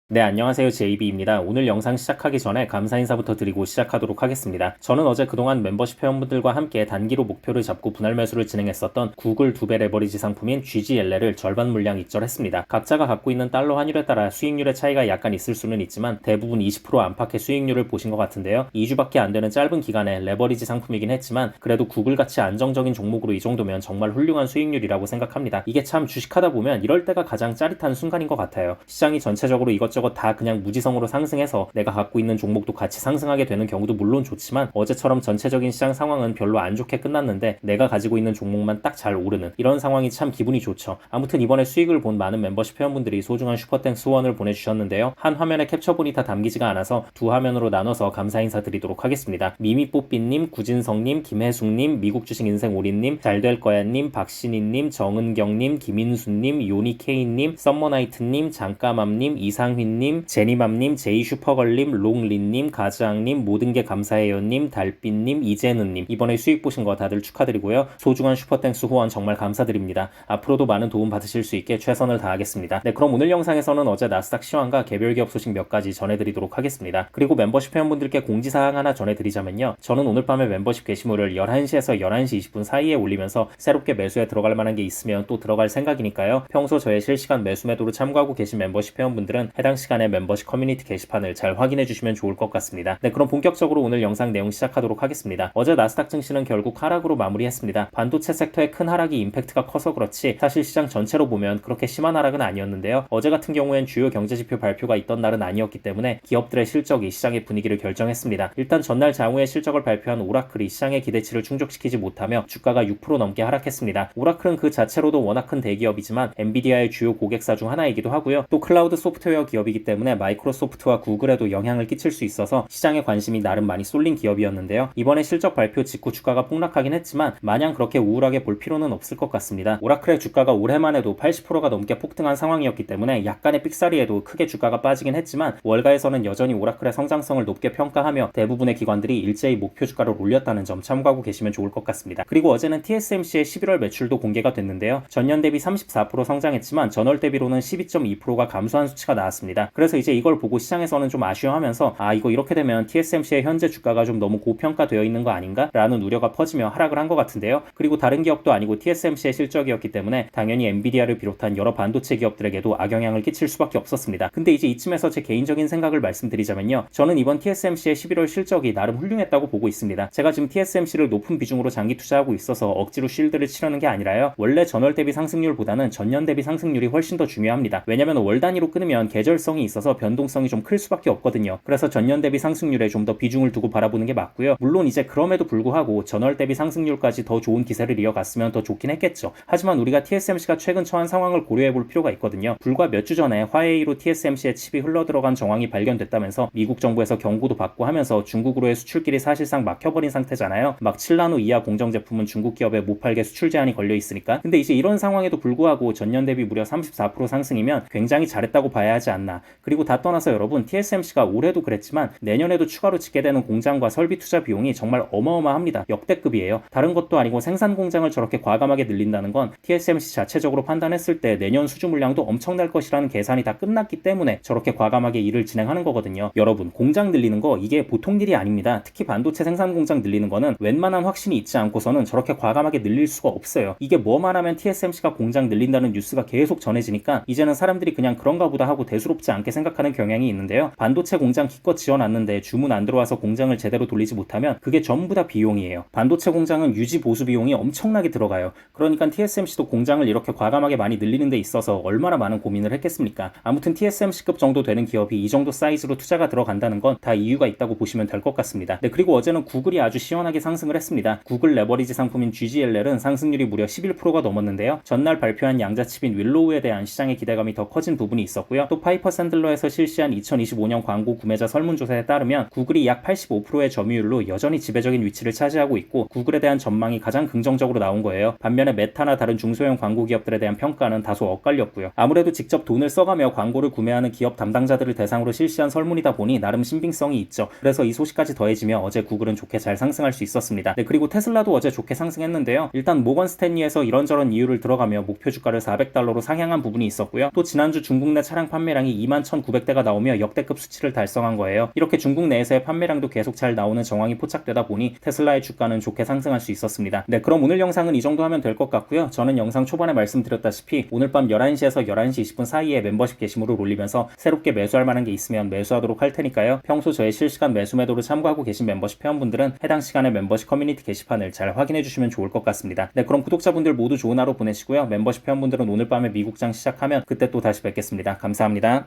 네, 안녕하세요. JB입니다. 오늘 영상 시작하기 전에 감사 인사부터 드리고 시작하도록 하겠습니다. 저는 어제 그동안 멤버십 회원분들과 함께 단기로 목표를 잡고 분할 매수를 진행했었던 구글 2배 레버리지 상품인 GGLL을 절반 물량 익절했습니다. 각자가 갖고 있는 달러 환율에 따라 수익률의 차이가 약간 있을 수는 있지만 대부분 20% 안팎의 수익률을 보신 것 같은데요. 2주밖에 안 되는 짧은 기간에 레버리지 상품이긴 했지만 그래도 구글같이 안정적인 종목으로 이 정도면 정말 훌륭한 수익률이라고 생각합니다. 이게 참 주식하다 보면 이럴 때가 가장 짜릿한 순간인 것 같아요. 시장이 전체적으로 이것저것 다 그냥 무지성으로 상승해서 내가 갖고 있는 종목도 같이 상승하게 되는 경우도 물론 좋지만 어제처럼 전체적인 시장 상황은 별로 안 좋게 끝났는데 내가 가지고 있는 종목만 딱 잘 오르는 이런 상황이 참 기분이 좋죠. 아무튼 이번에 수익을 본 많은 멤버십 회원분들이 소중한 슈퍼땡스 후원을 보내주셨는데요. 한 화면에 캡처본이 다 담기지가 않아서 두 화면으로 나눠서 감사 인사드리도록 하겠습니다. 미미뽀삐님, 구진성님, 김혜숙님, 미국주식인생오리님, 잘될거야님, 박신희님, 정은경님, 김인수님, 요니케이님, 썸머나이트님, 장까맘님, 이상휘님, 제니맘님, 제이슈퍼걸님, 롱린님, 가즈앙님, 모든게 감사해요님, 달빛님, 이재는님 이번에 수익 보신 거 다들 축하드리고요. 소중한 슈퍼땡스 후원 정말 감사드립니다. 앞으로도 많은 도움 받으실 수 있게 최선을 다하겠습니다. 네, 그럼 오늘 영상에서는 어제 나스닥 시황과 개별 기업 소식 몇 가지 전해드리도록 하겠습니다. 그리고 멤버십 회원분들께 공지사항 하나 전해드리자면요. 저는 오늘 밤에 멤버십 게시물을 11시에서 11시 20분 사이에 올리면서 새롭게 매수에 들어갈 만한 게 있으면 또 들어갈 생각이니까요. 평소 저의 실시간 매수 매도로 참고하고 계신 멤버십 회원분들은 해당 시간에 멤버십 커뮤니티 게시판을 잘 확인해 주시면 좋을 것 같습니다. 네, 그럼 본격적으로 오늘 영상 내용 시작하도록 하겠습니다. 어제 나스닥 증시는 결국 하락으로 마무리했습니다. 반도체 섹터의 큰 하락이 임팩트가 커서 그렇지 사실 시장 전체로 보면 그렇게 심한 하락은 아니었는데요. 어제 같은 경우엔 주요 경제지표 발표가 있던 날은 아니었기 때문에 기업들의 실적이 시장의 분위기를 결정했습니다. 일단 전날 장후에 실적을 발표한 오라클이 시장의 기대치를 충족시키지 못하며 주가가 6% 넘게 하락했습니다. 오라클은 그 자체로도 워낙 큰 대기업이지만 엔비디아의 주요 고객사 중 하나이기도 하고요. 또 클라우드 소프트웨어 기업이기 때문에 마이크로소프트와 구글에도 영향을 끼칠 수 있어서 시장의 관심이 나름 많이 쏠린 기업이었는데요. 이번에 실적 발표 직후 주가가 폭락하긴 했지만 마냥 그렇게 우울하게 볼 필요는 없을 것 같습니다. 오라클의 주가가 올해만 해도 80%가 넘게 폭등한 상황이었기 때문에 약간의 삑사리에도 크게 주가가 빠지긴 했지만 월가에서는 여전히 오라클의 성장성을 높게 평가하며 대부분의 기관들이 일제히 목표 주가를 올렸다는 점 참고하고 계시면 좋을 것 같습니다. 그리고 어제는 TSMC의 11월 매출도 공개가 됐는데요. 전년 대비 34% 성장했지만 전월 대비로는 12.2%가 감소한 수치가 나왔습니다. 그래서 이제 이걸 보고 시장에서는 좀 아쉬워하면서 이거 이렇게 되면 TSMC의 현재 주가가 좀 너무 고평가되어 있는 거 아닌가? 라는 우려가 퍼지며 하락을 한 것 같은데요. 그리고 다른 기업도 아니고 TSMC의 실적이었기 때문에 당연히 엔비디아를 비롯한 여러 반도체 기업들에게도 악영향을 끼칠 수밖에 없었습니다. 근데 이제 이쯤에서 제 개인적인 생각을 말씀드리자면요. 저는 이번 TSMC의 11월 실적이 나름 훌륭했다고 보고 있습니다. 제가 지금 TSMC를 높은 비중으로 장기 투자하고 있어서 억지로 쉴드를 치려는 게 아니라요. 원래 전월 대비 상승률보다는 전년 대비 상승률이 훨씬 더 중요합니다. 왜냐면 월 단위로 끊으면 계절성이 있어서 변동성이 좀 클 수밖에 없거든요. 그래서 전년 대비 상승률에 좀 더 비중을 두고 바라보는 게 맞고요. 물론 이제 그럼에도 불구하고 전월 대비 상승률까지 더 좋은 기세를 이어갔으면 더 좋긴 했겠죠. 하지만 우리가 TSMC가 최근 처한 상황을 고려해 볼 필요가 있거든요. 불과 몇 주 전에 화웨이로 TSMC의 칩이 흘러들어간 정황이 발견됐다면서 미국 정부에서 경고도 받고 하면서 중국으로의 수출길이 사실상 막혀버린 상태잖아요. 막 7나노 이하 공정 제품은 중국 기업에 못 팔게 수출 제한이 걸려 있으니까. 근데 이제 이런 상황에도 불구하고 전년 대비 무려 34% 상승이면 굉장히 잘했다고 봐야 하지 않나. 그리고 다 떠나서 여러분, TSMC가 올해도 그랬지만 내년에도 추가로 짓게 되는 공장과 설비 투자 비용이 정말 어마어마합니다. 역대급이에요. 다른 것도 아니고 생산 공장을 저렇게 과감하게 늘린다는 건 TSMC 자체적으로 판단했을 때 내년 수주 물량도 엄청날 것이라는 계산이 다 끝났기 때문에 저렇게 과감하게 일을 진행하는 거거든요. 여러분, 공장 늘리는 거 이게 보통 일이 아닙니다. 특히 반도체 생산 공장 늘리는 거는 웬만한 확신이 있지 않고서는 저렇게 과감하게 늘릴 수가 없어요. 이게 뭐만 하면 TSMC가 공장 늘린다는 뉴스가 계속 전해지니까 이제는 사람들이 그냥 그런가 보다 하고 대수롭지 않게 생각하는 경향이 있는데요. 반도체 공장 기껏 지어놨는데 주문 안 들어와서 공장을 제대로 돌리지 못하면 그게 전부 다 비용이에요. 반도체 공장은 유지 보수 비용이 엄청나게 들어가요. 그러니까 TSMC도 공장을 이렇게 과감하게 많이 늘리는 데 있어서 얼마나 많은 고민을 했겠습니까? 아무튼 TSMC급 정도 되는 기업이 이 정도 사이즈로 투자가 들어간다는 건 다 이유가 있다고 보시면 될 것 같습니다. 네, 그리고 어제는 구글이 아주 시원하게 상승을 했습니다. 구글 레버리지 상품인 GGLL은 상승률이 무려 11%가 넘었는데요. 전날 발표한 양자칩인 윌로우에 대한 시장의 기대감이 더 커진 부분이 있었고요. 또 파이퍼 샌들러에서 실시한 2025년 광고 구매자 설문조사에 따르면 구글이 약 85%의 점유율로 여전히 지배적인 위치를 차지하고 있고 구글에 대한 전망이 가장 긍정적으로 나온 거예요. 반면에 메타나 다른 중소형 광고 기업들에 대한 평가는 다소 엇갈렸고요. 아무래도 직접 돈을 써가며 광고를 구매하는 기업 담당자들을 대상으로 실시한 설문이다 보니 나름 신빙성이 있죠. 그래서 이 소식까지 더해지며 어제 구글은 좋게 잘 상승할 수 있었습니다. 네, 그리고 테슬라도 어제 좋게 상승했는데요. 일단 모건 스탠리에서 이런저런 이유를 들어가며 목표 주가를 $400로 상향한 부분이 있었고요. 또 지난주 중국 내 차량 판매량이 판매량이 21,900대가 나오며 역대급 수치를 달성한 거예요. 이렇게 중국 내에서의 판매량도 계속 잘 나오는 정황이 포착되다 보니 테슬라의 주가는 좋게 상승할 수 있었습니다. 네, 그럼 오늘 영상은 이 정도 하면 될 것 같고요. 저는 영상 초반에 말씀드렸다시피 오늘 밤 11시에서 11시 20분 사이에 멤버십 게시물을 올리면서 새롭게 매수할 만한 게 있으면 매수하도록 할 테니까요. 평소 저의 실시간 매수 매도를 참고하고 계신 멤버십 회원분들은 해당 시간에 멤버십 커뮤니티 게시판을 잘 확인해 주시면 좋을 것 같습니다. 네, 그럼 구독자분들 모두 좋은 하루 보내시고요. 멤버십 회원분들은 오늘 밤에 미국장 시작하면 그때 또 다시 뵙겠습니다. 감사합니다.